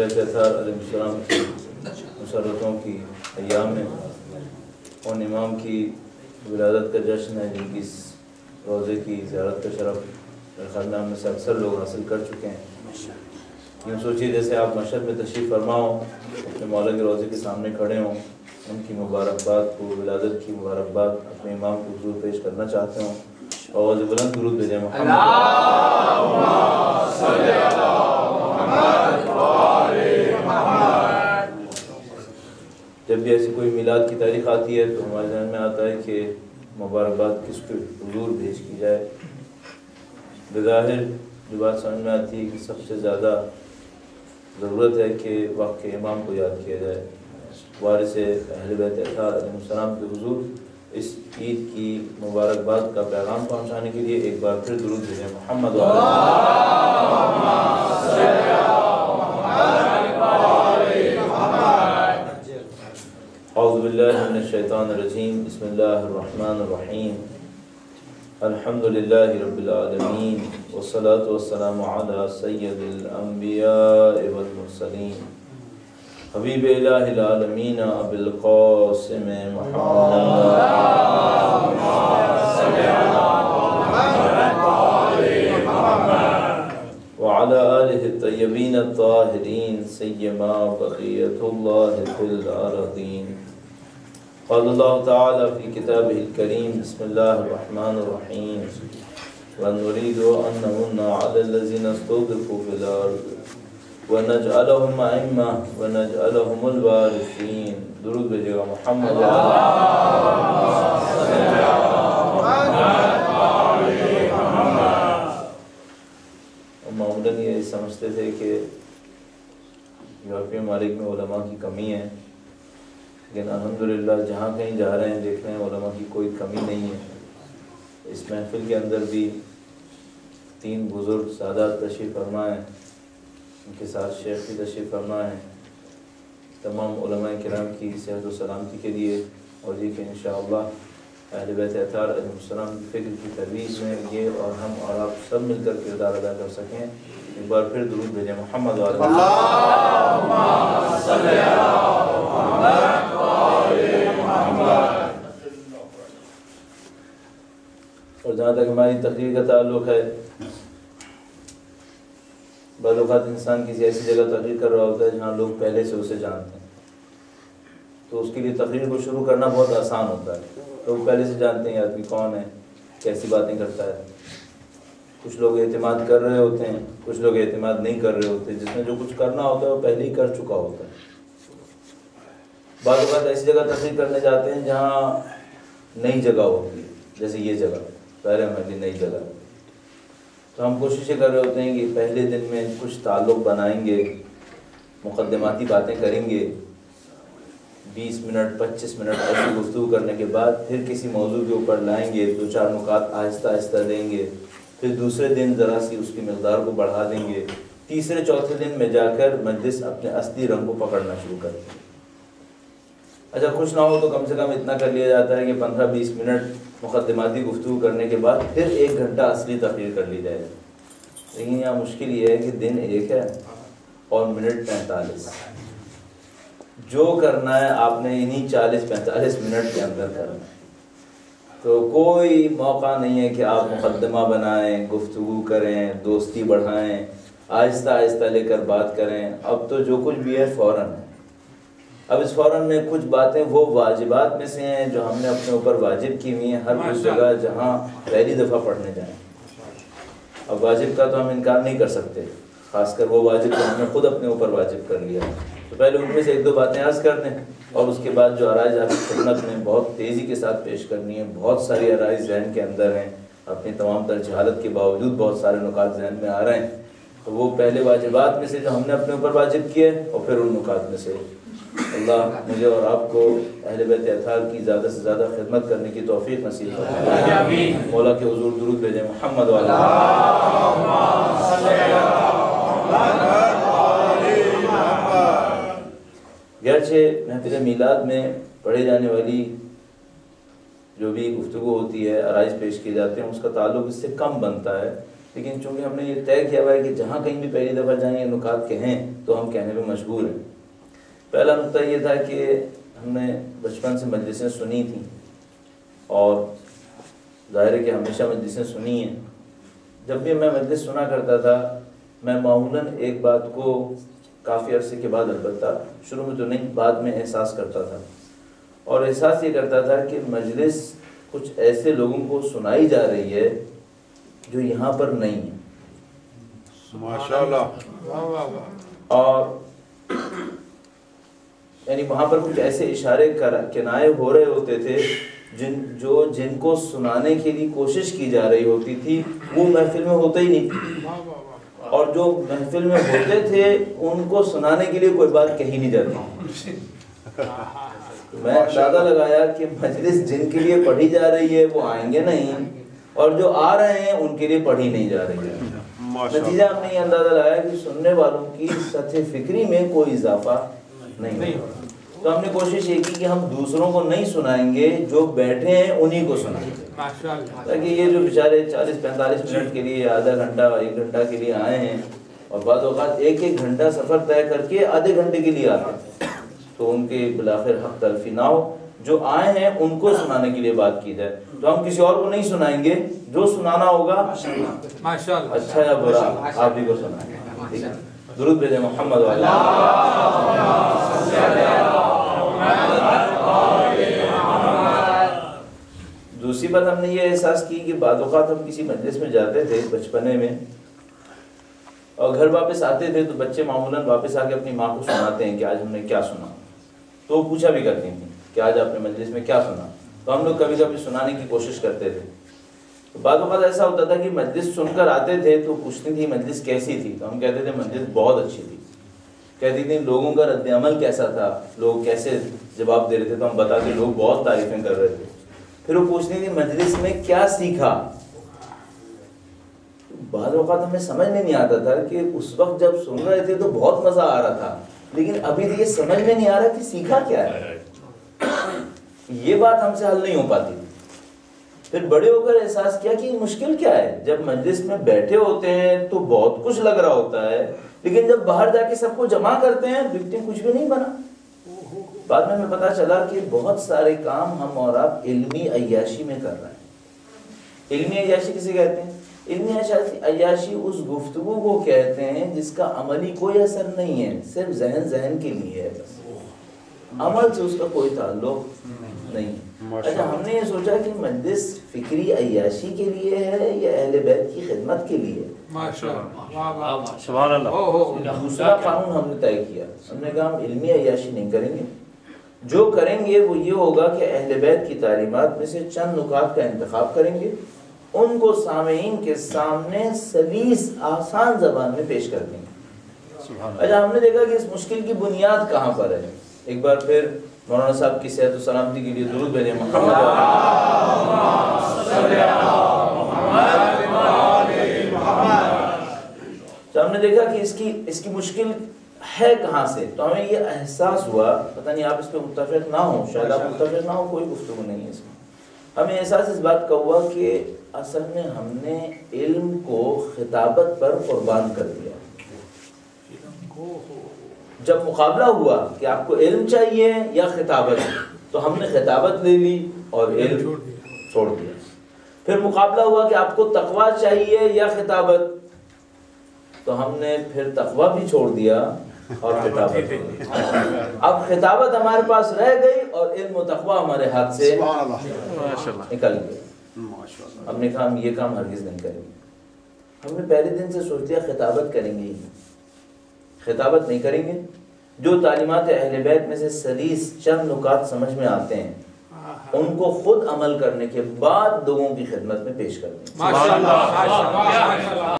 بیت اطہار علیہ السلام کی مسرتوں کی ایام میں ان امام کی ولادت کا جشن ہے جن کی روزے کی زیارت کا شرف میرے خیال میں ہم میں سے اکثر لوگ حاصل کر چکے ہیں۔ یوں سوچیے جیسے آپ مشہد میں تشریف فرما ہوں، اپنے مولا کے روزے کے سامنے کھڑے ہوں، ان کی مبارکباد کو، ولادت کی مبارکباد اپنے امام کو حضور پیش کرنا چاہتے ہوں۔ آواز بلند درود بھیجیں محمد اللہم صلی علی محمد و آل محمد۔ جب بھی ایسی کوئی میلاد کی تاریخ آتی ہے تو ہمارے ذہن میں آتا ہے کہ مبارکباد کس کو حضور بھیج کی جائے۔ بظاہر جو بات سمجھ میں آتی ہے کہ سب سے زیادہ ضرورت ہے کہ وقت کے امام کو یاد کیا جائے، وارث اہل بیت اطہار علیہ السلام کے حضور اس عید کی مبارکباد کا پیغام پہنچانے کے لیے ایک بار پھر درود بھیجیں محمد و اعوذ باللہ من الشیطان الرجیم، بسم اللہ الرحمن الرحیم، الحمد للہ رب العالمین، والصلاة والسلام علی سید الانبیاء والمرسلین، حبیب الہ العالمین ابی القاسم محمد وعلى آلہ الطیبین الطاہرین سیما بقیت اللہ فی الارضین۔ قال اللہ تعالی فی کتابہ الکریم، بسم اللہ الرحمن الرحیم، وَنُرِيدُ أَن نَّمُنَّ عَلَى الَّذِينَ اسْتُضْعِفُوا فِي الْأَرْضِ وَنَجْعَلَهُمْ أَئِمَّةً وَنَجْعَلَهُمُ الْوَارِثِينَ۔ درود بھیجیے گا محمد معمولاً یہ سمجھتے تھے کہ یورپی ممالک میں علماء کی کمی ہے، لیکن الحمدللہ جہاں کہیں جا رہے ہیں دیکھ رہے ہیں علماء کی کوئی کمی نہیں ہے۔ اس محفل کے اندر بھی 3 بزرگ سادات تشریف فرما ہیں، ان کے ساتھ شیخ بھی تشریف فرما ہیں، تمام علماء کرام کی صحت و سلامتی کے لیے، اور یہ کہ انشاءاللہ اہل بیت اطہار علیہ السلام کی فکر کی ترویج میں یہ اور ہم اور آپ سب مل کر کردار ادا کر سکیں۔ ایک بار پھر درود بھیجیں محمد و اللہم صلی علی محمد و آل محمد۔ اور جہاں تک ہماری تقریر کا تعلق ہے، بعض اوقات انسان کسی ایسی جگہ تقریر کر رہا ہوتا ہے جہاں لوگ پہلے سے اسے جانتے ہیں، تو اس کے لیے تقریر کو شروع کرنا بہت آسان ہوتا ہے۔ لوگ پہلے سے جانتے ہیں آدمی کون ہے، کیسی باتیں کرتا ہے۔ کچھ لوگ اعتماد کر رہے ہوتے ہیں، کچھ لوگ اعتماد نہیں کر رہے ہوتے، جس میں جو کچھ کرنا ہوتا ہے وہ پہلے ہی کر چکا ہوتا ہے۔ بعض اوقات ایسی جگہ تقریر کرنے جاتے ہیں جہاں نئی جگہ ہوتی ہے، جیسے یہ جگہ پہلے ہماری نئی جگہ، تو ہم کوششیں کر رہے ہوتے ہیں کہ پہلے دن میں کچھ تعلق بنائیں گے، مقدماتی باتیں کریں گے، 20 منٹ 25 منٹ ایسی گفتگو کرنے کے بعد پھر کسی موضوع کے اوپر لائیں گے، 2-4 نکات آہستہ آہستہ دیں گے، پھر دوسرے دن ذرا سی اس کی مقدار کو بڑھا دیں گے، تیسرے چوتھے دن میں جا کر مجلس اپنے اصلی رنگ کو پکڑنا شروع کر دیں گے۔ اچھا کچھ نہ ہو تو کم سے کم اتنا کر لیا جاتا ہے کہ 15-20 منٹ مقدماتی گفتگو کرنے کے بعد پھر 1 گھنٹہ اصلی تقریر کر لی جائے۔ لیکن یہاں مشکل یہ ہے کہ دن 1 ہے اور منٹ 45، جو کرنا ہے آپ نے انہی 40-45 منٹ کے اندر کرنا ہے، تو کوئی موقع نہیں ہے کہ آپ مقدمہ بنائیں، گفتگو کریں، دوستی بڑھائیں، آہستہ آہستہ لے کر بات کریں۔ اب تو جو کچھ بھی ہے فوراً ہے۔ اب اس فوراً میں کچھ باتیں وہ واجبات میں سے ہیں جو ہم نے اپنے اوپر واجب کی ہوئی ہیں ہر اس جگہ جہاں پہلی دفعہ پڑھنے جائیں۔ اب واجب کا تو ہم انکار نہیں کر سکتے، خاص کر وہ واجب جو ہم نے خود اپنے اوپر واجب کر لیا، تو پہلے ان میں سے 1-2 باتیں عرض کر دیں، اور اس کے بعد جو عرائض آپ کی خدمت میں بہت تیزی کے ساتھ پیش کرنی ہے۔ بہت ساری عرائض ذہن کے اندر ہیں، اپنی تمام تر جہالت کے باوجود بہت سارے نکات ذہن میں آ رہے ہیں، تو وہ پہلے واجبات میں سے جو ہم نے اپنے اوپر واجب کیے، اور پھر ان نکات میں سے۔ اللہ مجھے اور آپ کو اہل بیت اطہار کی زیادہ سے زیادہ خدمت کرنے کی توفیق نصیب فرمائے۔ مولا کے حضور درود بھیجیں محمد و گرچہ محفل میلاد میں پڑھے جانے والی جو بھی گفتگو ہوتی ہے، عرائض پیش کیے جاتے ہیں، اس کا تعلق اس سے کم بنتا ہے، لیکن چونکہ ہم نے یہ طے کیا ہوا ہے کہ جہاں کہیں بھی پہلی دفعہ جائیں یہ نکات کہیں تو ہم کہنے میں مشغول ہیں۔ پہلا نقطہ یہ تھا کہ ہم نے بچپن سے مجلسیں سنی تھیں اور ظاہر ہے کہ ہمیشہ مجلسیں سنی ہیں۔ جب بھی میں مجلس سنا کرتا تھا میں معمولاً ایک بات کو کافی عرصے کے بعد، البتہ شروع میں تو نہیں، بعد میں احساس کرتا تھا، اور احساس یہ کرتا تھا کہ مجلس کچھ ایسے لوگوں کو سنائی جا رہی ہے جو یہاں پر نہیں ہے، ماشاءاللہ، اور یعنی وہاں پر کچھ ایسے اشارے کنائے ہو رہے ہوتے تھے جن کو سنانے کے لیے کوشش کی جا رہی ہوتی تھی وہ محفل میں ہوتے ہی نہیں تھی، اور جو محفل میں ہوتے تھے ان کو سنانے کے لیے کوئی بات کہی نہیں جاتی۔ میں اندازہ لگایا کہ مجلس جن کے لیے پڑھی جا رہی ہے وہ آئیں گے نہیں، اور جو آ رہے ہیں ان کے لیے پڑھی نہیں جا رہی ہے۔ نتیجہ ہم نے یہ اندازہ لگایا کہ سننے والوں کی سطح فکری میں کوئی اضافہ نہیں ہو۔ تو ہم نے کوشش یہ کی کہ ہم دوسروں کو نہیں سنائیں گے، جو بیٹھے ہیں انہی کو سنائیں گے، تاکہ یہ جو بیچارے 40-45 منٹ کے لیے، آدھا گھنٹہ 1 گھنٹہ کے لیے آئے ہیں، اور بعض اوقات 1 گھنٹہ سفر طے کر کے آدھے گھنٹے کے لیے آتے ہیں، تو ان کے بالآخر حق تلفی نہ ہو، جو آئے ہیں ان کو سنانے کے لیے بات کی جائے۔ تو ہم کسی اور کو نہیں سنائیں گے، جو سنانا ہوگا اچھا یا برا آپ ہی کو سنائیں گے، ٹھیک ہے؟ درود بھیجیں محمد والا۔ دوسری بات ہم نے یہ احساس کی کہ بعض اوقات ہم کسی مجلس میں جاتے تھے بچپنے میں، اور گھر واپس آتے تھے تو بچے معمولاً واپس آ کے اپنی ماں کو سناتے ہیں کہ آج ہم نے کیا سنا، تو وہ پوچھا بھی کرتی تھیں کہ آج آپ نے مجلس میں کیا سنا، تو ہم لوگ کبھی کبھی سنانے کی کوشش کرتے تھے۔ تو بعض اوقات ایسا ہوتا تھا کہ مجلس سن کر آتے تھے تو پوچھتی تھی مجلس کیسی تھی، تو ہم کہتے تھے مجلس بہت اچھی تھی۔ کہتی تھی لوگوں کا رد عمل کیسا تھا، لوگ کیسے جواب دے رہے تھے، تو ہم بتاتے لوگ بہت تعریفیں کر رہے تھے۔ پھر وہ پوچھتی تھی مجلس میں کیا سیکھا۔ بعض اوقات ہمیں سمجھ میں نہیں آتا تھا کہ اس وقت جب سن رہے تھے تو بہت مزہ آ رہا تھا، لیکن ابھی یہ سمجھ میں نہیں آ رہا کہ سیکھا کیا ہے، یہ بات ہم سے حل نہیں ہو پاتی۔ پھر بڑے ہو کر احساس کیا کہ مشکل کیا ہے، جب مجلس میں بیٹھے ہوتے ہیں تو بہت کچھ لگ رہا ہوتا ہے، لیکن جب باہر جا کے سب کو جمع کرتے ہیں دیکھتے ہیں کچھ بھی نہیں بنا۔ بعد میں ہمیں پتا چلا کہ بہت سارے کام ہم اور آپ علمی عیاشی میں کر رہے ہیں۔ علمی عیاشی کسے کہتے ہیں؟ علمی عیاشی اس گفتگو کو کہتے ہیں جس کا عملی کوئی اثر نہیں ہے، صرف ذہن کے لیے ہے، بس عمل سے اس کا کوئی تعلق نہیں۔ اچھا، ہم نے یہ سوچا کہ مجلس فکری عیاشی کے لیے ہے یا اہل بیت کی خدمت کے لیے؟ سبحان اللہ۔ دوسرا قانون ہم نے طے کیا، ہم نے کہا ہم علمی عیاشی نہیں کریں گے، جو کریں گے وہ یہ ہوگا کہ اہل بیت کی تعلیمات میں سے چند نکات کا انتخاب کریں گے، ان کو سامعین کے سامنے سلیس آسان زبان میں پیش کر دیں گے۔ اچھا، ہم نے دیکھا کہ اس مشکل کی بنیاد کہاں پر ہے۔ ایک بار پھر مولانا صاحب کی صحت و سلامتی کے لیے درود بھیجیں محمد۔ تو ہم نے دیکھا کہ اس کی مشکل ہے کہاں سے، تو ہمیں یہ احساس ہوا، پتہ نہیں آپ اس پہ متفق نہ ہوں، شاید آپ متفق نہ ہوں، کوئی گفتگو نہیں ہے اس میں، ہمیں احساس اس بات کا ہوا کہ اصل میں ہم نے علم کو خطابت پر قربان کر دیا۔ جب مقابلہ ہوا کہ آپ کو علم چاہیے یا خطابت، تو ہم نے خطابت لے لی اور علم چھوڑ دیا۔ پھر مقابلہ ہوا کہ آپ کو تقویٰ چاہیے یا خطابت، تو ہم نے پھر تقویٰ بھی چھوڑ دیا اور خطابت۔ اب خطابت ہمارے پاس رہ گئی اور علم و تقویٰ ہمارے ہاتھ سے نکل گیا۔ ہم نے کہا ہم یہ کام ہرگز نہیں کریں گے۔ ہم نے پہلے دن سے سوچ لیا خطابت کریں گے ہی نہیں، خطابت نہیں کریں گے، جو تعلیمات اہل بیت میں سے سلیس چند نکات سمجھ میں آتے ہیں ان کو خود عمل کرنے کے بعد لوگوں کی خدمت میں پیش کر دیں گے۔